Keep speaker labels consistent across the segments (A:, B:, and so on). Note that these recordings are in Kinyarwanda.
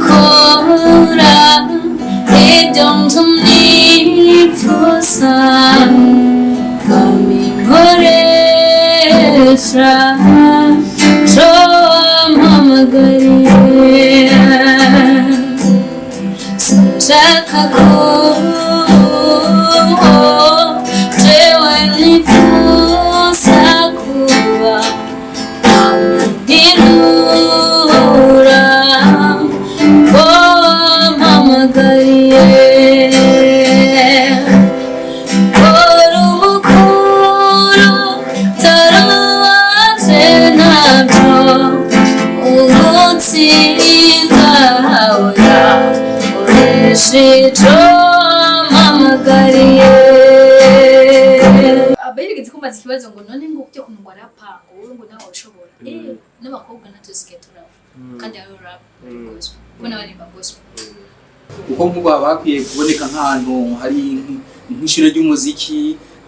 A: gukora ibyo nifuza kamikoresha cyo wampamagariye sinshaka ko jewe nifuza kuba amidinura ko wampamagariye kora umukuru tarawaje nabyo ugutsinda oya ureshe icyo wampamagariye.
B: abayigeze kumbaza ikibazo ngo none ngo byo kuntu rapa wowe ngo nawe ushobora n'abakobwa natwe tusigaye turaba kandi ari rap gospel ko n'abaririmba gospel
C: kuko nk'ubu haba hakwiye kuboneka nk'ahantu hari nk'ishuri ry'umuziki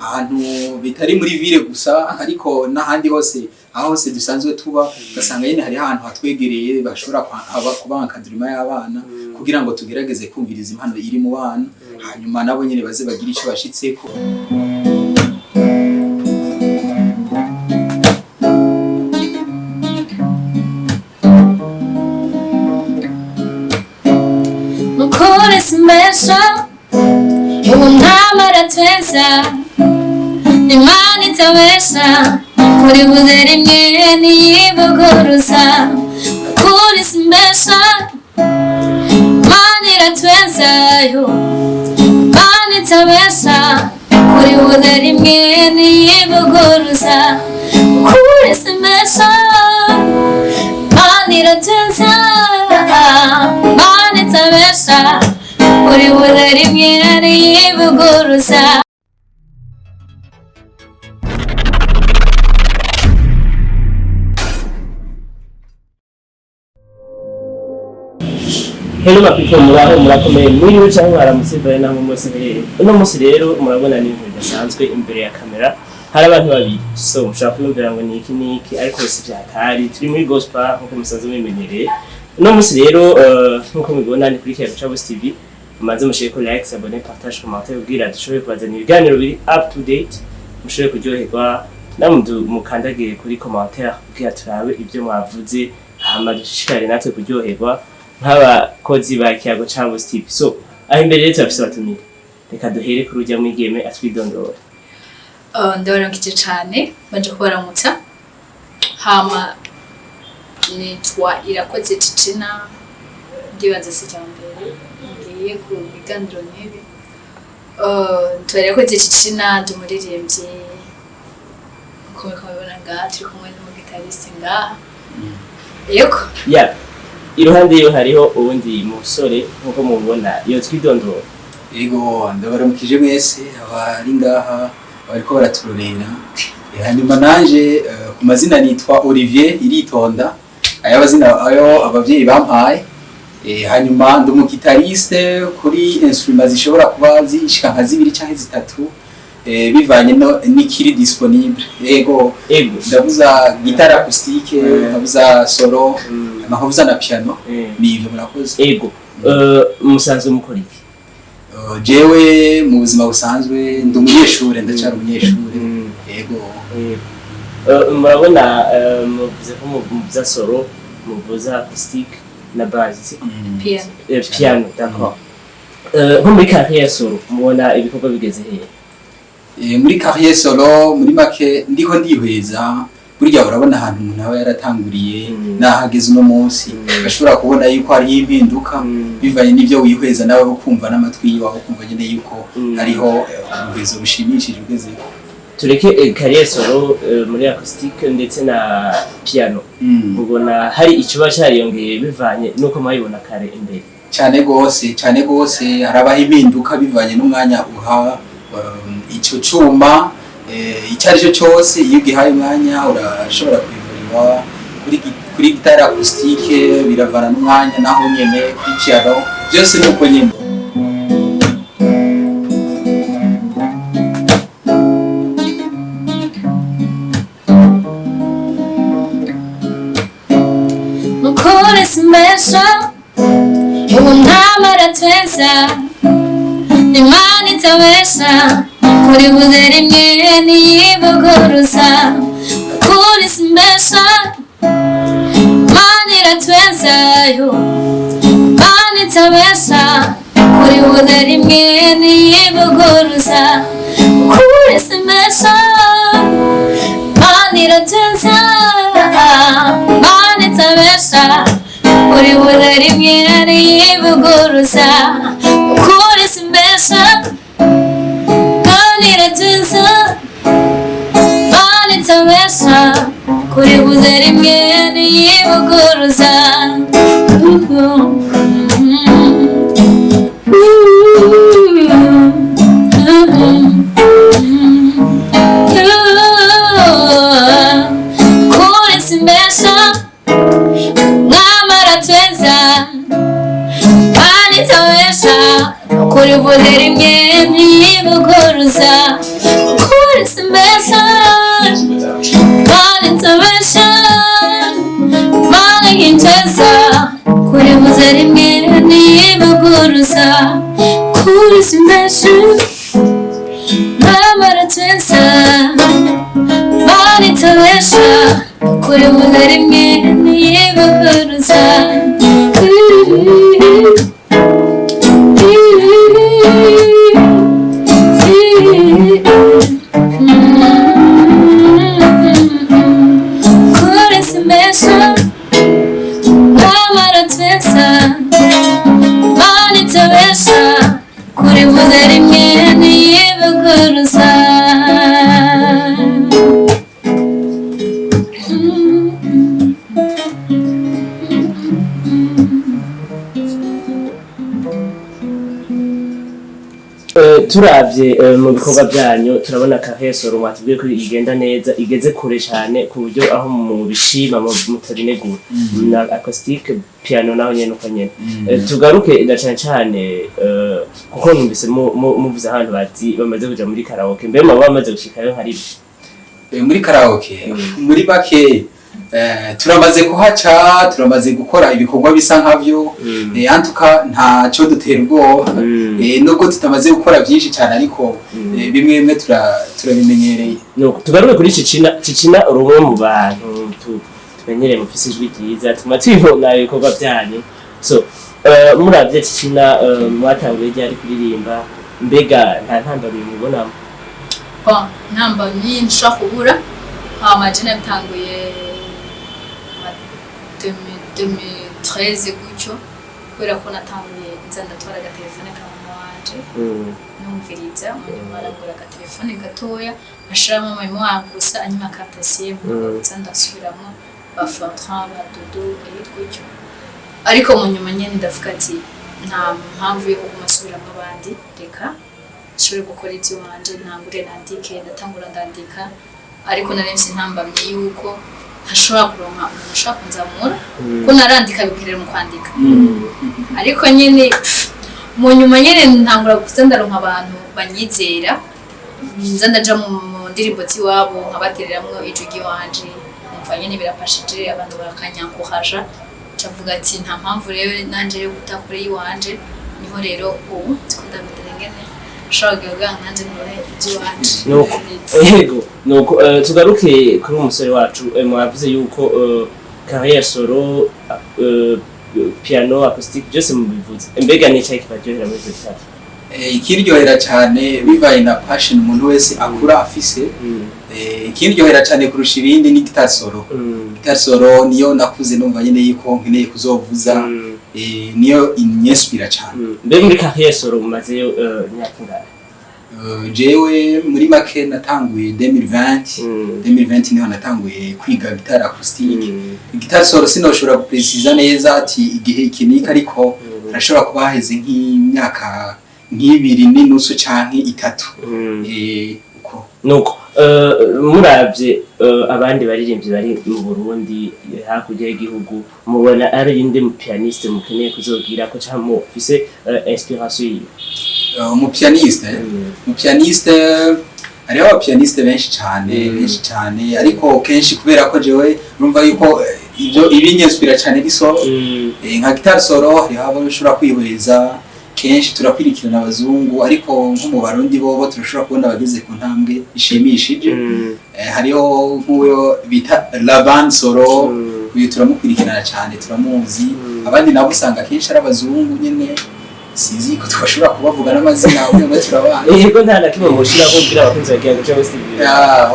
C: ahantu bitari muri ville gusa ariko n'ahandi hose aho hose dusanzwe tuba ugasanga nyine hari ahantu hatwegereye bashobora kuba nk'akadurima y'abana kugira ngo tugerageze kumviriza impano iri mu bana hanyuma nabo nyine baze bagira icyo bashitseko.
A: mukore simesha uwo mwami aratweza imana itabesha kuri buze rimwe niyivuguruza mukore simesha imana iratweza yo imana itabesha kuri buze rimwe niyivuguruza mukore simesha imana iratweza imana itabesha kuri buze rimwe niyivuguruza.
D: Hello people, murakomeye muri cyangwa mwaramutse bare namwe mwese rero. Uno munsi rero murabona ni ibintu bidasanzwe imbere ya kamera. Hari abantu babiri. So mushaka kumvira ngo ni iki ariko si byatari. Turi muri gospel nkuko musanzwe mumenyereye. Uno munsi rero nkuko mubibona ni kuri Chabos TV. Mumaze mushire ko like, abone, partage, commentaire ubwira dushoboye kubazanira ibiganiro biri up to date. Mushoboye kuryoherwa namudu mukandagire kuri commentaire ubwira turabe ibyo mwavuze hama dushikare natwe kuryoherwa nk'abakozi ba Chabos TV. So aho imbere rero turafise abatumire, reka duhere kuri ujya mwigeme atwidondora.
B: ndabaramukije cyane banje kubaramutsa hama nitwa Irakoze Ticina ndibaza se cyambere ngiye ku biganiro nk'ibi Irakoze Ticina ndumuririmbyi komeka mubona ngaha turi kumwe n'umugitariste ngaha yego
D: iruhande yo hariho ubundi musore nkuko mubona iyo twidondora.
C: Yego ndabaramukije mwese abari ngaha bariko baraturorera hanyuma nanje ku mazina nitwa Olivier Iritonda ayo abavyeyi bampaye hanyuma ndumugitariste kuri instruments zishobora kuba zishika nka 2 canke 3 bivanye n'ikiri disponible. Yego ndavuza guitare acoustique ndavuza solo ndavuza na piano ni ivyo murakoze.
D: Yego musanzwe mukora iki?
C: Jewe mu buzima busanzwe ndi umunyeshure ndacara umunyeshure. Yego
D: murabona muvuze ko muvuza solo muvuza acoustique na bass piano d'accord. Nko muri carrière solo mubona ibikorwa bigeze hehe?
C: Muri carrière solo muri make ndiko ndihweza burya urabona ahantu umuntu aba yaratanguriye nahageze uno munsi bashobora kubona yuko hari impinduka bivanye n'ivyo wihweza nawe ukumva n'amatwi yawe ukumva nyine yuko hariho ubugezo bushimishije ugezeko.
D: Tureke carrière solo muri acoustique ndetse na piano mubona hari ikiba cyariyongeye bivanye nuko mayibona kare imbere
C: cyane gose harabaho impinduka bivanye n'umwanya uha ico cuma icyari cyo cyose iyo gihaye umwanya urashobora kwivurira kuri guitare acoustique biravana n'umwanya naho nyene kuri piano byose nuko nyene.
A: ukuri simbesha ubu ntamara tweza Imana itabesha kuri buze rimwe niyivuguruza ukuri simbesha Imana iratwezayo Imana itabesha kuri buze rimwe niyivuguruza ukuri simbesha Imana iratweza Imana itabesha kuri buze rimwe niyivuguruza ukuri simbesha Imana iratweza Imana itabesha kuri buze rimwe niyivuguruza kuri simbesha mwamara tweza Imana itabesha kuri buze rimwe niyivuguruza kuri simbesha Imana itabesha Imana yiteza kuri buze rimwe niyivuguruza kuri simbesha mwamara tweza Imana itabesha kuri buze rimwe niyivuguruza kuri simbesha mwamara tweza Imana itabesha kuri buze rimwe niyivuguruza
D: turavye mu bikorwa byanyu turabona kahesoro mwatubwiye ko igenda neza igeze kure cyane ku buryo aho mu bishima mutabinegura na acoustic piano naho nyene uko nyene tugaruke na cyane kuko numvise muvuze ahantu bati bamaze kuja muri karaoke mbe maba bamaze gushikayo nkari
C: muri karaoke muri bake turamaze kuhaca turamaze gukora ibikorwa bisa nkavyo antuka nta cyo dutera ubwoba nubwo tutamaze gukora byinshi cyane ariko bimwe bimwe turabimenyereye
D: nuko tugaruke kuri Cicina urumwe mu bantu tumenyereye mu fisi ijwi ryiza tuma twibona ibikorwa byanyu so muravye Cicina mwatanguye ryari kuririmba mbega nta ntambamye mubonamo
B: ntambamye nshaka kubura amajina bitanguye 2013 gutyo kubera ko natanguye nza ndatwara agatelefone ka mama wanje numviriza munyuma arangura agatelefone gatoya ashiramo memoire gusa anyuma katasiye nza ndasubiramo ba Fortran ba Dodo gutyo ariko munyuma nyene ndavuga ati nta mpamvu yo kumusubiramo abandi reka shobora gukora ibyo wanje ntangure nandike ndatangura ndandika ariko narenze ntambamye yuko hashobora kuronka umuntu ushaka kunzamura ko narandika bikerera mu kwandika ariko nyene mu nyuma nyene ntangura kuzendaronka abantu banyizera nza ndaja mu ndirimbo ziwabo nkabatereramwo ijugi wanje umva nyene birafashije abantu bakanyankuhaja cavuga ati nta mpamvu rero nanje yo gutakora iwanje niho rero ubu zikunda muterengene
D: nuko tugaruke kuri umusore wacu mwavuze yuko carrière solo piano acoustic byose mubivuze mbega ni cyane kibaryohera muri cyane
C: ikiryohera cyane bivaye na passion umuntu wese akura afise ikiryohera cyane kurusha ibindi ni guitar solo guitar solo niyo nakuze numva nyene yiko nkeneye kuzovuza niyo inyespira cyane
D: mbe muri carrière solo mumazeyo imyaka ingana
C: jewe muri make natanguye 2020 niho natanguye kwiga guitar acoustic guitar solo sinoshobora kuprecisa neza ati igihe ikinika ariko arashobora kuba haheze nk'imyaka nk'ibiri n'inusu canke itatu uko
D: nuko muravye abandi baririmbyi bari mu Burundi hakurya y'igihugu mubona ari inde mu pianiste mukeneye kuzogira ko cyangwa mufise inspiration yiwe
C: mu pianiste hariho abapianiste benshi cyane ariko kenshi kubera ko jewe urumva yuko ibyo ibinyespira cyane ni solo nka guitar solo hariho abo ushobora kwihweza kenshi turakwirikirana abazungu ariko nko mu barundi bo turashobora kubona abageze ku ntambwe ishimishije hariho nk'uyo bita la bande solo uyu turamukwirikirana cyane turamuzi abandi nabo usanga kenshi ari abazungu nyene sinzi ko twashobora kubavuga n'amazina umwe turabaye
D: yego nta nakimwe mushira ko kugira abakunzi bagiye guca muri studio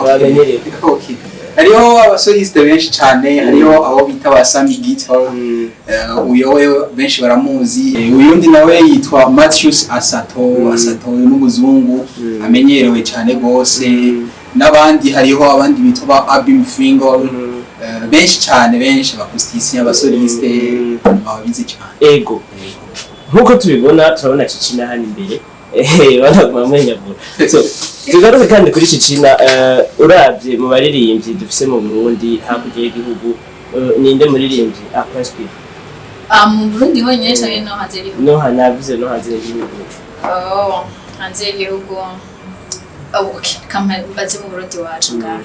D: bamenyereye
C: okay hariho abasoliste benshi cyane hariho abo bita ba Sami Guitar uyo benshi baramuzi uyundi nawe yitwa Matthews Asato n'umuzungu amenyerewe cyane gose n'abandi hariho abandi bitwa Abim Finger benshi cyane benshi abakustisien abasoliste babizi cyane
D: ego nkuko tubibona turabona Cicina hano imbere banaguma mwenyagura so tugaruke kandi kuri Cicina uravye mu baririmbyi dufise mu Burundi hakurya y'igihugu ninde muririmbyi akwaspi
B: mu Burundi honyine cyane no hanze y'igihugu
D: no hanavuze no hanze y'igihugu
B: hanze y'igihugu okay kambaze mu Burundi wacu ngaha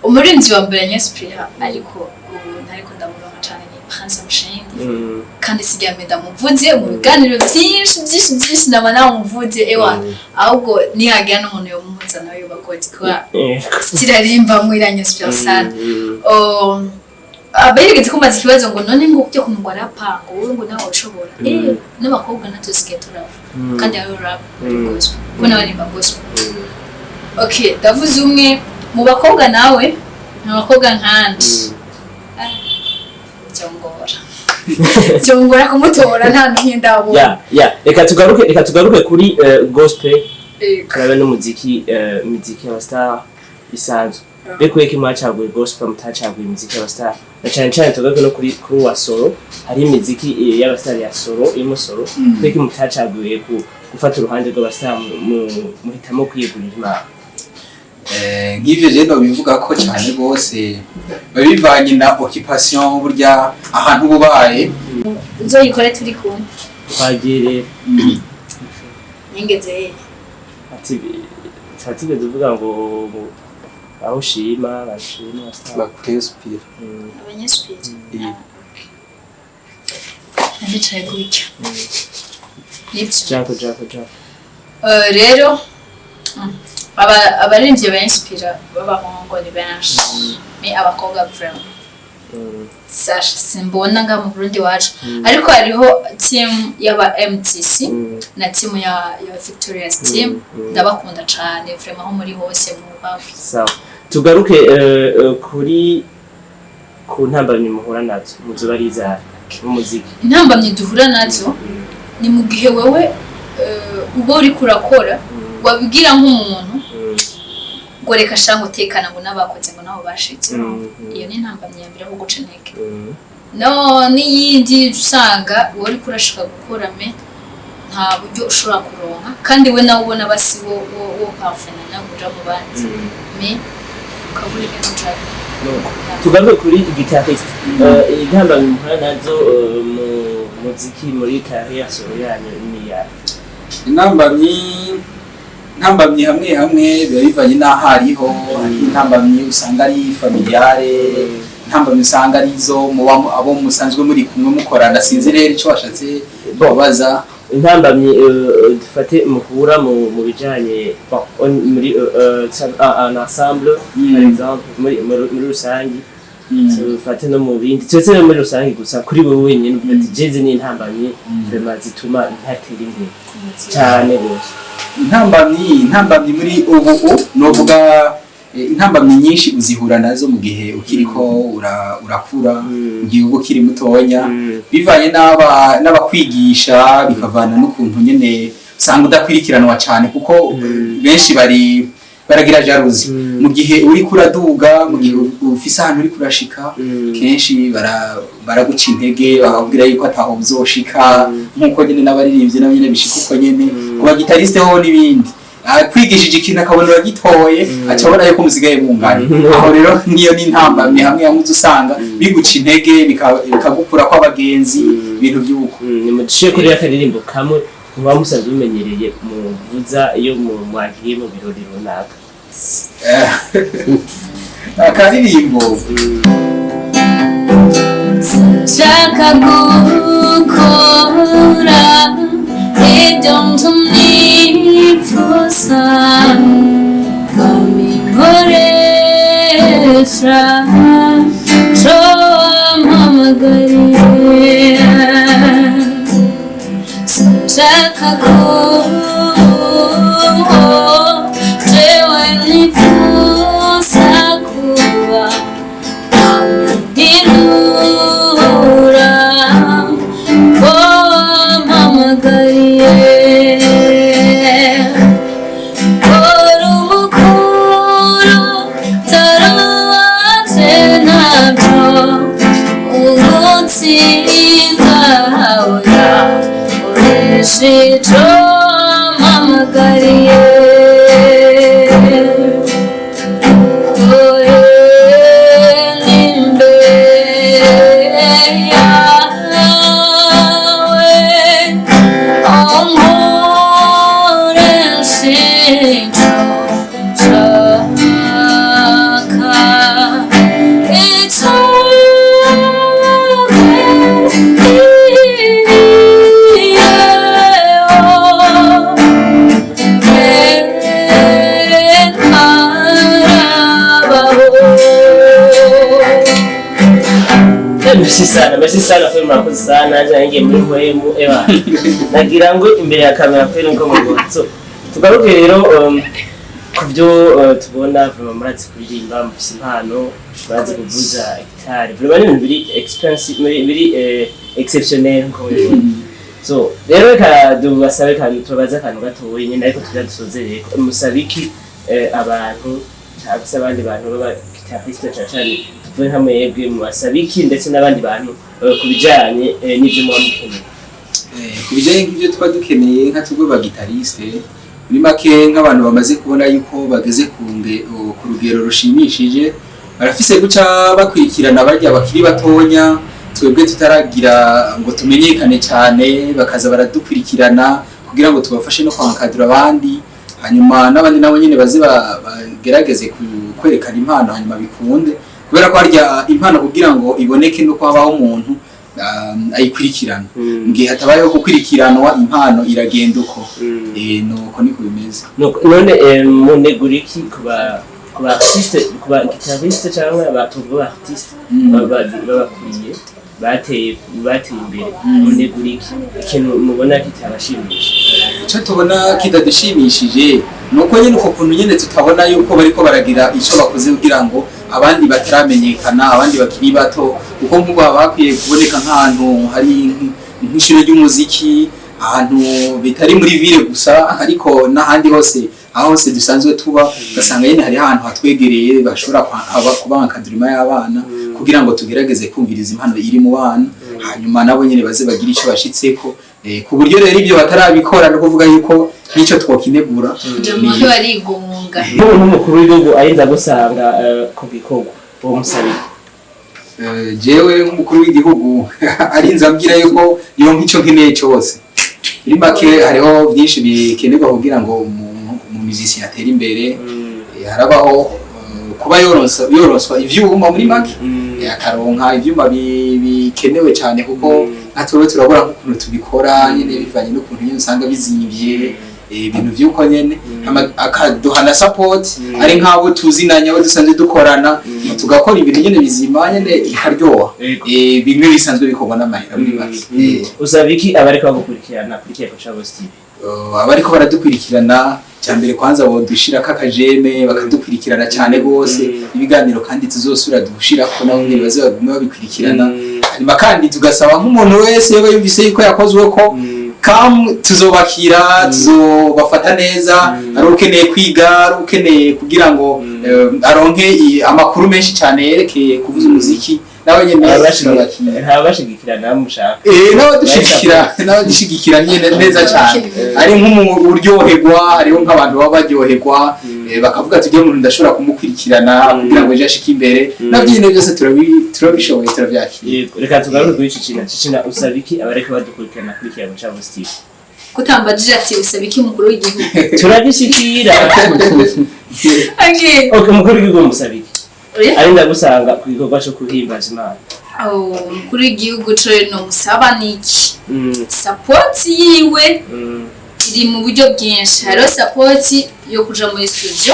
B: umuririmbyi wa mbere Nyespira ariko ntariko ndamuronka cyane ni Prince Mushindi kandi sigamye ndamuvuze mu biganiro byinshi nama namuvuze ewa ahubwo nihagira n'umuntu yo muhuza nayo bakoti kwa stirarimba mwira Nyespira sana aberigeze kumaza ikibazo ngo none ngo cyo kumugwa rapa ngo ngo nawe ushobora n'abakobwa nato siketura kandi ayo rap gospel kuna barimba gospel okay ndavuze umwe mu bakobwa nawe n'abakobwa nkandi Jongora kumutora nta numwe ndabona.
D: Reka tugaruke kuri gospel. Karabe n'umuziki muziki wa star isanzwe. Beko yake mwacaguye gospel mutacaguye muziki wa star. Na cyane tugaruke no kuri wa solo. Hari imiziki ya star ya solo, imo solo. Beko mutacaguye gufata uruhande rwa star muhitamo kwiyegurira Imana.
C: Nk'ivyo rero bivuga ko cyane bose babivanye na occupation burya ahantu bubaye
B: uzoyikore turi kumwe
D: twagire
B: ningeze
D: ati tuvuga ngo aho shima bashima
C: bakwespira
B: abanyespira ndicaye gutya
D: Jako
B: rero abarinzi ba-inspira b'abahungu ni benshi ni abakobwa vraiment sasha simbona nga mu Burundi wacu ariko hariho team y'aba MTC na team ya Victoria's team ndabakunda cyane vraiment aho muri hose mu bafu
D: sawa tugaruke kuri ku ntambamye muhura nazo muzobariza mu muziki
B: intambamye duhura nazo ni mu gihe wewe uba uri kurakora wabibwira nk'umuntu ngo reka shango tekana ngo nabakoze ngo nabo bashitse iyo ni ntambamye ya mbere ho guca intege no niyindi usanga wari kurashaka gukora me nta buryo ushobora kuronka kandi we nawe ubona basi wo parfena na kuja mu bandi me ukaburi ke n'ushaka
D: tugaruke kuri guitarist intambamye muhura nazo mu muziki muri career solo yanyu ni ya
C: intambamyi hamwe biba bivanye n'aho ariho hari intambamyi usanga ari familiare intambamyi usanga ari zo abo musanzwe muri kumwe mukorana sinzi rero icyo washatse kubaza
D: intambamyi dufate muhura mu bijanye muri un ensemble par exemple muri rusangi tufate no mu bindi twese no muri rusangi gusa kuri wowe wenyine ufite jeze ni intambamyi vraiment zituma ntatera imbere cyane gose intambamyi muri ubu novuga intambamyi nyinshi uzihura nazo mu gihe ukiriko urakura mu gihe ubu kiri mutonya bivanye n'abakwigisha bikavana n'ukuntu nyene usanga udakurikiranwa cyane kuko benshi baragira jaruzi mu gihe uri kuraduga mu gihe ufise ahantu uri kurashika kenshi baraguca intege bakubwira yuko ataho uzoshika nkuko nyene n'abaririmbyi nabo nyene bishika uko nyene kuba gitariste ho n'ibindi kwigishije ikintu akabona uragitoye acabona yuko musigaye mungana aho rero niyo n'intambamye hamwe usanga biguca intege bikagukura kwa bagenzi ibintu by'uko nimucishe kuri akaririmbo kamwe muba musanzwe bimenyereye muvuza iyo mwagiye mu birori runaka
C: akaririmbo
A: nshaka gukora ibyo ntumwifuza nkoresha icyo wampamagariye sinshaka ko jewe nifuza kuba ntampindura ko wampamagariye Shito mamagariye oye nimbe yawe ongore shito chaka ito
D: Merci sana kwa murakoze sana ngiye muri hwemu eba nagira ngo imbere ya kamera kwera ngo so tugaruke rero kubyo tubona vraiment muratse kuririmba mufise impano bazi kuvuza gitari vraiment ni biri expensive biri exceptionnel ko so rero reka dubasabe kandi tubaza kantu gatoye nyine ariko tujya musabiki abantu cyangwa se abandi bantu baba guitariste cyane tuvuye hamwe yebwe mu basabiki ndetse n'abandi bantu kubijanye n'ibyo mukeneye
C: kubijanye n'ibyo twa dukeneye nka tubwo ba guitariste muri make nk'abantu bamaze kubona yuko bageze ku rugero rushimishije barafise guca bakurikirana barya bakiri batonya twebwe tutaragira ngo tumenyekane cyane bakaza baradukurikirana kugira ngo tubafashe no kwankadura abandi hanyuma n'abandi nabo nyene baze bagerageze kwerekana impano hanyuma bikunde kubera ko harya impano kugira ngo iboneke no kwabaho umuntu ayikurikirana ngiye hatabayeho gukurikiranwa impano iragenda uko nuko niko bimeze
D: none muneguriki kuba artiste kuba guitariste cyangwa abatuvuga artiste babakuriye bateye imbere muneguriki ikintu mubona kitabashimishije
C: cyo tubona kidadushimishije nuko nyine uko kuntu nyine tutabona yuko bariko baragira ico bakoze kugira ngo abandi bataramenyekana abandi bakiri bato uko nk'ubu bakwiye kuboneka nk'ahantu hari nk'ishuri ry'umuziki ahantu bitari muri ville gusa ariko n'ahandi hose aho hose dusanzwe tuba gasanga nyine hari ahantu hatwegereye bashobora kuba nk'akadurima y'abana kugira ngo tugerageze kumviriza impano iri mu bana hanyuma nabo nyine baze bagira ico bashitseko ku buryo rero ibyo batarabikora no kuvuga yuko nico twokinegura
B: ndumva barigunga
D: n'umukuru w'igihugu ayenza gusanga ku gikorwa uwo musabiki
C: jewe nk'umukuru w'igihugu arinza ambwira yuko iyo nk'ico nkeneye cyose muri make hariho byinshi bikenerwa kugira ngo mu muziki atere imbere harabaho kuba yoronswa ivyuma muri make akaronka ivyuma bikenewe cyane kuko natwe turabura ukuntu tubikora nyene bivanye n'ukuntu nyene usanga bizimvye ibintu vyuko nyene akaduha na support ari nk'abo tuzinanya abo dusanzwe dukorana tugakora ibintu nyene bizima nyene bikaryoha bimwe bisanzwe bikorwa n'amahera muri make
D: usabiki abariko bagukurikirana kuri Keko Chavo TV
C: abariko baradukurikirana cyambere kwanza bo dushiraka akajeme bakadukurikirana cyane gose ibiganiro kandi tuzosura dushirako naho nyene baze bagume babikurikirana hanyuma kandi tugasaba nk'umuntu wese yoba yumvise yuko yakozwe ko tuzobakira tuzobafata neza ari ukeneye kwiga ari ukeneye kugira ngo aronke amakuru menshi cyane yerekeye kuvuza umuziki nawe nyene
D: abashigikirana mushaka
C: n'abadushigikira nyene neza cyane ari nk'umuryoherwa hariho nk'abantu baba baryoherwa bakavuga tujye umuntu ndashobora kumukurikirana kugira ngo ejo ashike imbere navyo nyene byose turabishoboye turavyakira
D: reka tugaruke kuri Cicina usabiki abareka badukurikirana kuri Keko Chavo TV
B: kutambajije ati usabiki umukuru w'igihugu
D: turagishikira okay umukuru w'igihugu musabiki ari ndagusanga ku gikorwa cyo kuhimbaza Imana
B: umukuru w'igihugu cyo no musaba niki support yiwe iri mu buryo bwinshi hariho support yo kuja muri studio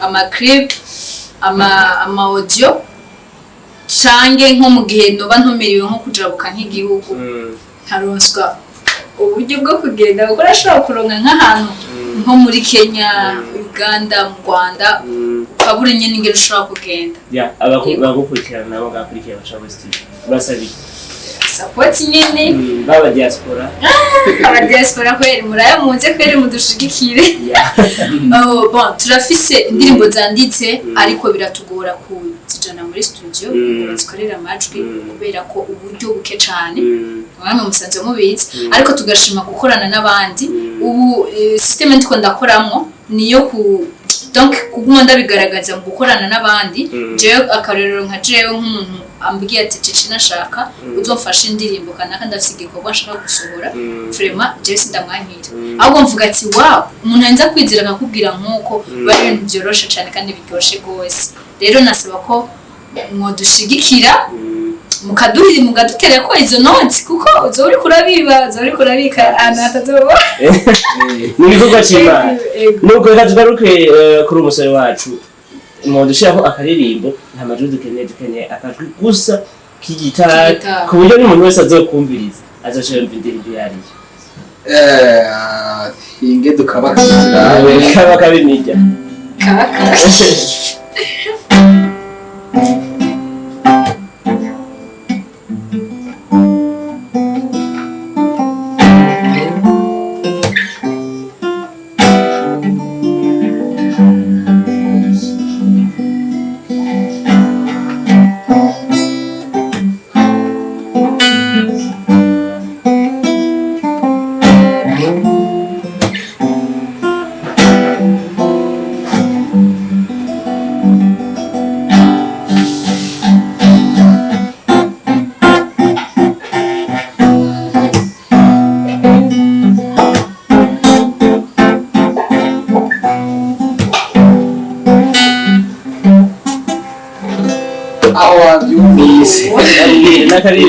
B: ama clip ama audio cange nko mu gihe noba ntumiriwe nko kujabuka nk'igihugu haronswa uburyo bwo kugenda gukora ashobora kuronka nk'ahantu nko muri Kenya Uganda mu Rwanda ukabura nyine ingero ushobora kugenda
D: abagukurikirana nabo gakurikira bashaka Steve urasabi
B: support nyine
D: baba diaspora
B: kweri murayamunze kweri mudushigikire bon turafise indirimbo zanditse ariko biratugora kuzijana muri studio bazikorera amajwi kubera ko uburyo buke cyane bamwe musanze mubizi ariko tugashima gukorana n'abandi ubu system ndiko ndakoramo niyo donc kuguma ndabigaragaza mu gukorana n'abandi jewe akarerero nka jewe nk'umuntu ambwiye ati cici nashaka uzofasha indirimbo kanaka ndafise igikorwa nshaka gusohora vraiment jewe sindamwankira ahubwo mvuga ati wow umuntu anza kwizira akakubwira nkuko bari ibintu byoroshe cyane kandi biryoshe gose rero nasaba ko mwodushigikira mukaduterera ko izo notes kuko uzori kurabika anatazoba
D: ni igikorwa cy'Imana nuko reka tugaruke kuri umusore wacu mwodushiraho akaririmbo nta majwi dukeneye akajwi gusa k'igitari ku buryo n'umuntu wese azokumviriza azoshira indirimbo yari
C: hinge
D: kaba kabimijya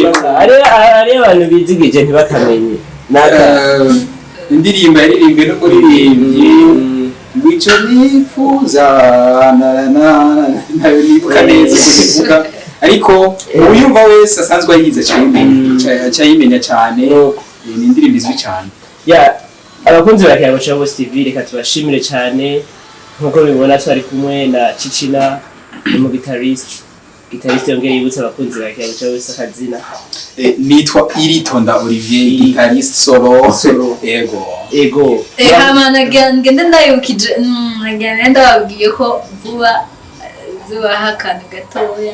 B: kaka
D: ari abantu bizigije ntibakamenye
C: indirimbo yaririmbwe no kuririmbye ngwico nifuza nayo nibuka neza kuvuga ariko uyumva wese asanzwe ayize cyayimenya cyane ni indirimbo izwi cyane
D: abakunzi ba Kiyago Chabo TV reka tubashimire cyane nkuko bibona twari kumwe na Cicina mu guitarist yongeye yibutsa abakunzi ba Kiyago Chabo akazina
C: nitwa Iritonda Olivier guitarist solo ego
B: hamana ngende ndayukije ngende babwiye ko vuba zuba hakana gatoya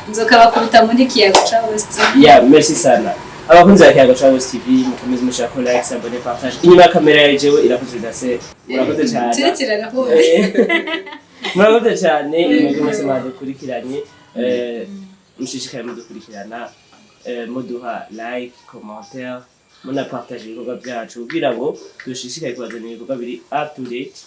B: nzokaba kuruta muri Kiyago Chabo
D: TV merci sana abakunzi ba Kiyago Chabo TV mukomeze mushaka like sabone partage inyuma kamera yajewe irakoze dase murakoze cyane murakoze cyane mwese mwadukurikiranye mushishikaye mudukurikirana muduha like commentaire muna partage ibikorwa byacu kugira ngo dushishikaye kubazanira ibikorwa biri up to date